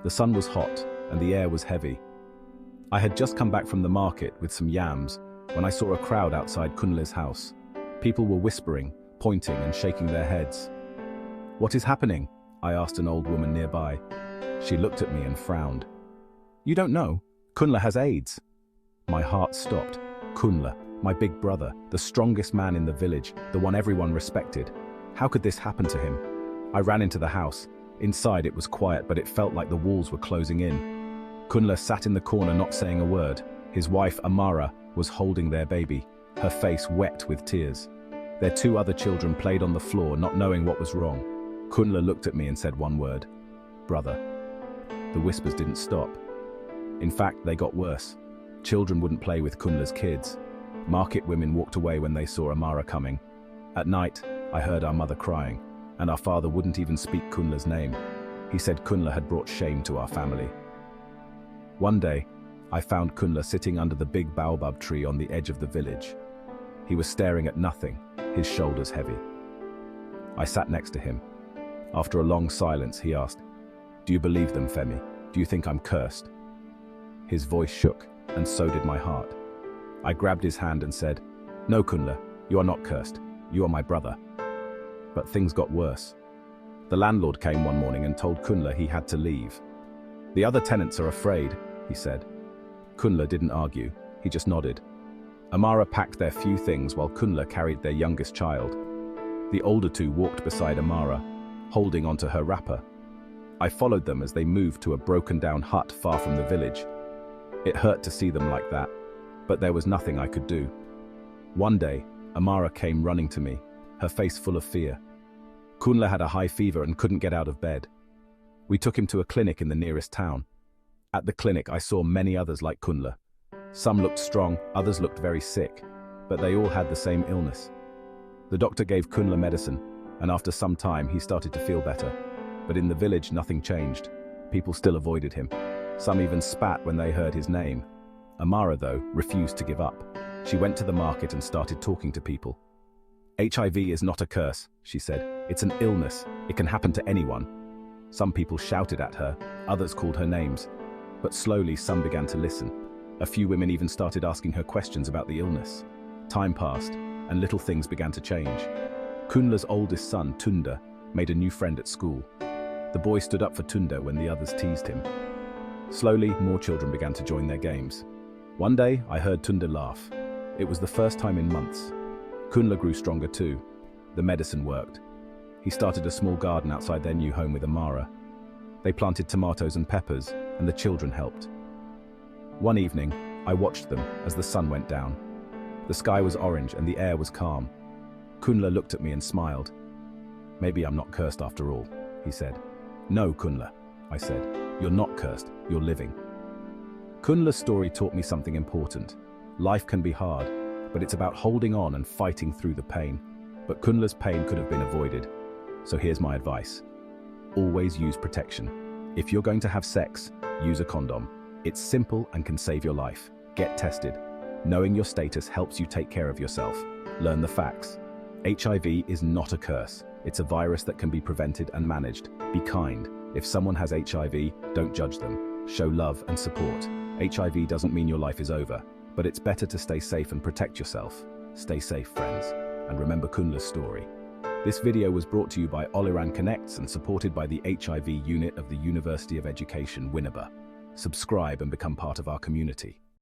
The sun was hot, and the air was heavy. I had just come back from the market with some yams when I saw a crowd outside Kunle's house. People were whispering, pointing and shaking their heads. "What is happening?" I asked an old woman nearby. She looked at me and frowned. "You don't know? Kunle has AIDS." My heart stopped. Kunle, my big brother, the strongest man in the village, the one everyone respected. How could this happen to him? I ran into the house. Inside it was quiet, but it felt like the walls were closing in. Kunle sat in the corner not saying a word. His wife, Amara, was holding their baby, her face wet with tears. Their two other children played on the floor, not knowing what was wrong. Kunle looked at me and said one word: "Brother." The whispers didn't stop. In fact, they got worse. Children wouldn't play with Kunle's kids. Market women walked away when they saw Amara coming. At night, I heard our mother crying, and our father wouldn't even speak Kunle's name. He said Kunle had brought shame to our family. One day, I found Kunle sitting under the big baobab tree on the edge of the village. He was staring at nothing, his shoulders heavy. I sat next to him. After a long silence, he asked, "Do you believe them, Femi? Do you think I'm cursed?" His voice shook, and so did my heart. I grabbed his hand and said, "No, Kunle, you are not cursed. You are my brother." But things got worse. The landlord came one morning and told Kunle he had to leave. "The other tenants are afraid," he said. Kunle didn't argue, he just nodded. Amara packed their few things while Kunle carried their youngest child. The older two walked beside Amara, holding onto her wrapper. I followed them as they moved to a broken-down hut far from the village. It hurt to see them like that, but there was nothing I could do. One day, Amara came running to me, her face full of fear. Kunle had a high fever and couldn't get out of bed. We took him to a clinic in the nearest town. At the clinic, I saw many others like Kunle. Some looked strong, others looked very sick, but they all had the same illness. The doctor gave Kunle medicine, and after some time he started to feel better. But in the village, nothing changed. People still avoided him. Some even spat when they heard his name. Amara, though, refused to give up. She went to the market and started talking to people. "HIV is not a curse," she said. "It's an illness. It can happen to anyone." Some people shouted at her, others called her names. But slowly some began to listen. A few women even started asking her questions about the illness. Time passed, and little things began to change. Kunle's oldest son, Tunde, made a new friend at school. The boy stood up for Tunde when the others teased him. Slowly, more children began to join their games. One day, I heard Tunde laugh. It was the first time in months. Kunle grew stronger too. The medicine worked. He started a small garden outside their new home with Amara. They planted tomatoes and peppers, and the children helped. One evening, I watched them as the sun went down. The sky was orange and the air was calm. Kunle looked at me and smiled. "Maybe I'm not cursed after all," he said. "No, Kunle," I said. "You're not cursed, you're living." Kunle's story taught me something important. Life can be hard, but it's about holding on and fighting through the pain. But Kunle's pain could have been avoided. So here's my advice. Always use protection. If you're going to have sex, use a condom. It's simple and can save your life. Get tested. Knowing your status helps you take care of yourself. Learn the facts. HIV is not a curse. It's a virus that can be prevented and managed. Be kind. If someone has HIV, don't judge them. Show love and support. HIV doesn't mean your life is over, but it's better to stay safe and protect yourself. Stay safe, friends. And remember Kunle's story. This video was brought to you by Oliran Connects and supported by the HIV unit of the University of Education, Winneba. Subscribe and become part of our community.